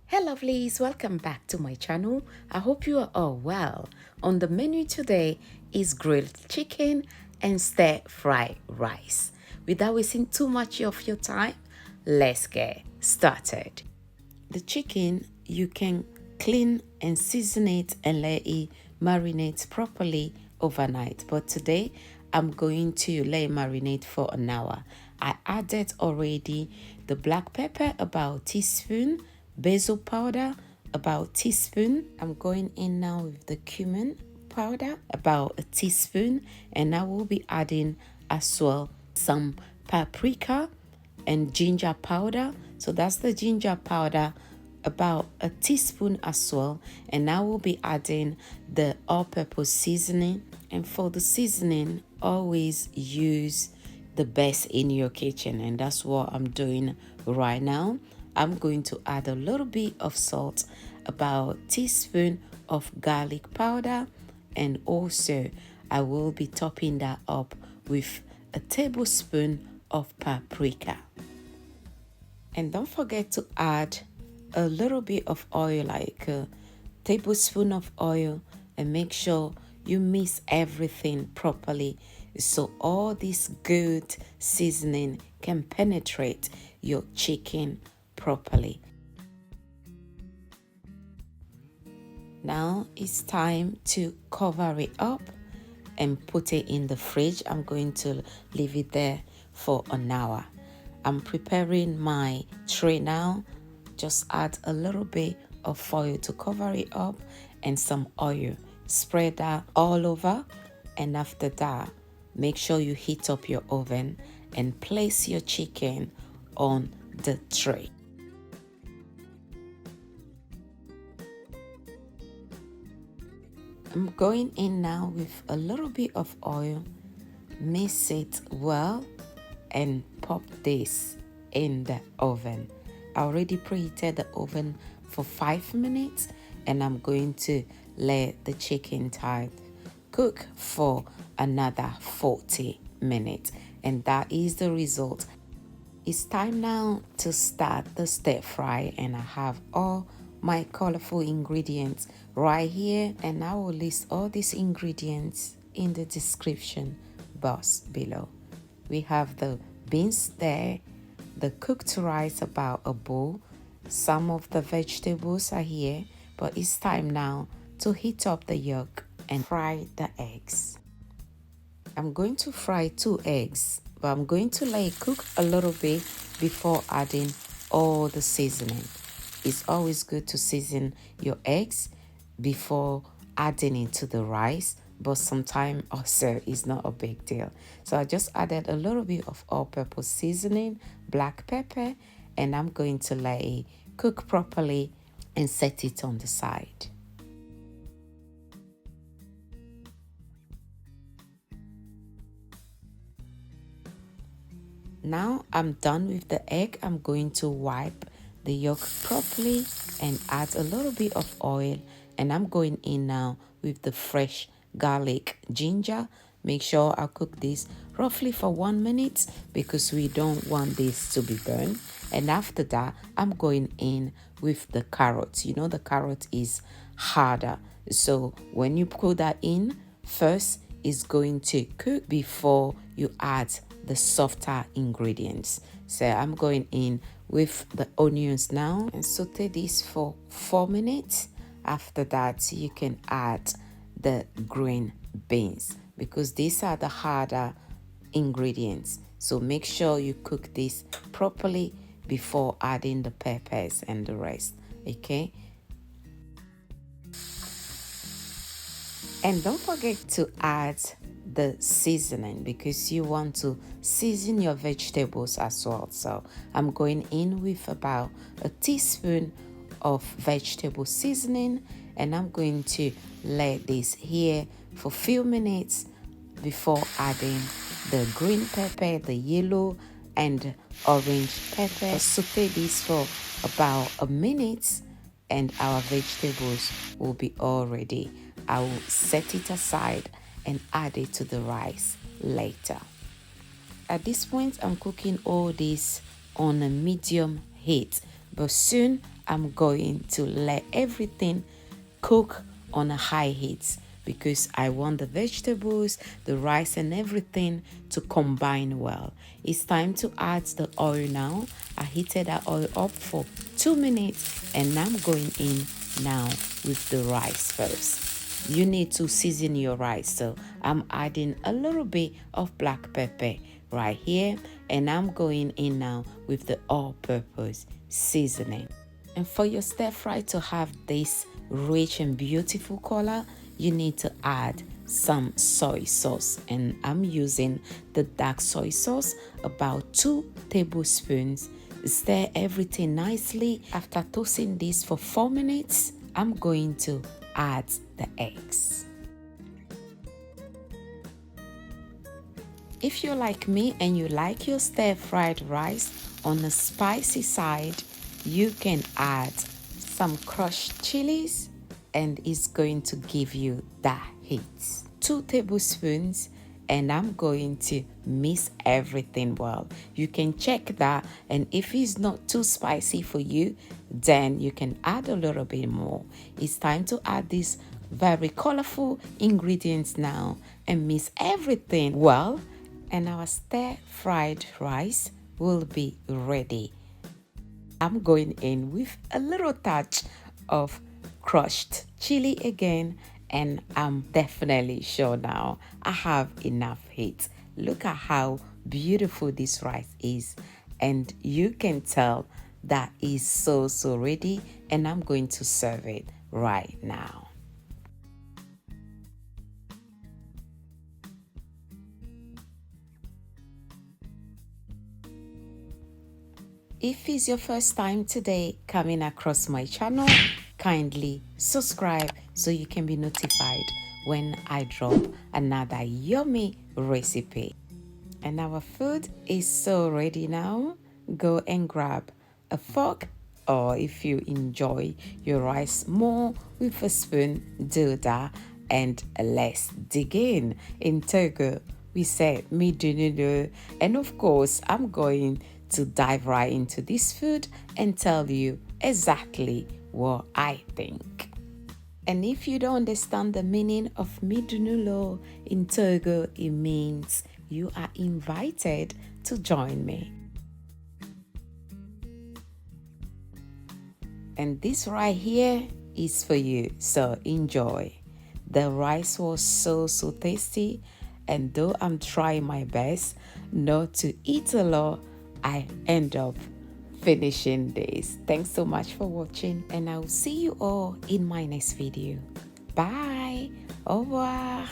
Hey lovelies, welcome back to my channel. I hope you are all well. On the menu today is grilled chicken and stir-fry rice. Without wasting too much of your time, let's get started. The chicken, you can clean and season it and let it marinate properly overnight. But today, I'm going to let it marinate for an hour. I added already the black pepper, about a teaspoon, basil powder, about a teaspoon. I'm going in now with the cumin powder, about a teaspoon, and I will be adding as well some paprika and ginger powder. So that's the ginger powder, about a teaspoon as well. And I will be adding the all-purpose seasoning. And for the seasoning, always use the best in your kitchen, and that's what I'm doing right now. I'm going to add a little bit of salt, about a teaspoon of garlic powder, and also I will be topping that up with a tablespoon of paprika. And don't forget to add a little bit of oil, like a tablespoon of oil, and make sure you mix everything properly so all this good seasoning can penetrate your chicken properly. Now it's time to cover it up and put it in the fridge. I'm going to leave it there for an hour. I'm preparing my tray now. Just add a little bit of foil to cover it up and some oil. Spread that all over, and after that, make sure you heat up your oven and place your chicken on the tray. I'm going in now with a little bit of oil, mix it well, and pop this in the oven. I already preheated the oven for 5 minutes, and I'm going to let the chicken thighs cook for another 40 minutes, and that is the result. It's time now to start the stir fry, and I have all my colorful ingredients right here, and I will list all these ingredients in the description box below. We have the beans there, the cooked rice, about a bowl. Some of the vegetables are here, but it's time now to heat up the yolk and fry the eggs. I'm going to fry 2 eggs, but I'm going to let it cook a little bit before adding all the seasoning. It's always good to season your eggs before adding it to the rice, but sometimes also it's not a big deal. So I just added a little bit of all-purpose seasoning, black pepper, and I'm going to let it cook properly and set it on the side. Now I'm done with the egg. I'm going to wipe the yolk properly and add a little bit of oil, and I'm going in now with the fresh garlic ginger. Make sure I cook this roughly for 1 minute because we don't want this to be burned. And after that, I'm going in with the carrots. You know, the carrot is harder, so when you put that in first, it's going to cook before you add the softer ingredients. So I'm going in with the onions now and saute this for 4 minutes. After that, you can add the green beans because these are the harder ingredients. So make sure you cook this properly before adding the peppers and the rest. Okay? And don't forget to add the seasoning because you want to season your vegetables as well. So I'm going in with about a teaspoon of vegetable seasoning, and I'm going to let this here for a few minutes before adding the green pepper, the yellow and orange pepper. Saute this for about a minute and our vegetables will be all ready. I will set it aside and add it to the rice later. At this point, I'm cooking all this on a medium heat, but soon I'm going to let everything cook on a high heat because I want the vegetables, the rice and everything to combine well. It's time to add the oil now. I heated that oil up for 2 minutes and I'm going in now with the rice first. You need to season your rice, so I'm adding a little bit of black pepper right here and I'm going in now with the all-purpose seasoning. And for your stir fry to have this rich and beautiful color, you need to add some soy sauce, and I'm using the dark soy sauce, about 2 tablespoons. Stir everything nicely. After toasting this for 4 minutes, I'm going to add the eggs. If you're like me and you like your stir-fried rice on the spicy side, you can add some crushed chilies and it's going to give you that heat. 2 tablespoons, and I'm going to mix everything well. You can check that, and if it's not too spicy for you, then you can add a little bit more. It's time to add these very colorful ingredients now and mix everything well, and our stir-fried rice will be ready. I'm going in with a little touch of crushed chili again, and I'm definitely sure now I have enough heat. Look at how beautiful this rice is, and you can tell that is so ready, and I'm going to serve it right now. If it's your first time today coming across my channel, kindly subscribe so you can be notified when I drop another yummy recipe. And our food is so ready now. Go and grab a fork, or if you enjoy your rice more with a spoon, do that, and let's dig in. In Togo, we say midunulu, and of course I'm going to dive right into this food and tell you exactly what I think. And if you don't understand the meaning of midunulu in Togo, it means you are invited to join me. And this right here is for you, so enjoy. The rice was so tasty, and though I'm trying my best not to eat a lot, I end up finishing this. Thanks so much for watching, and I'll see you all in my next video. Bye. Au revoir.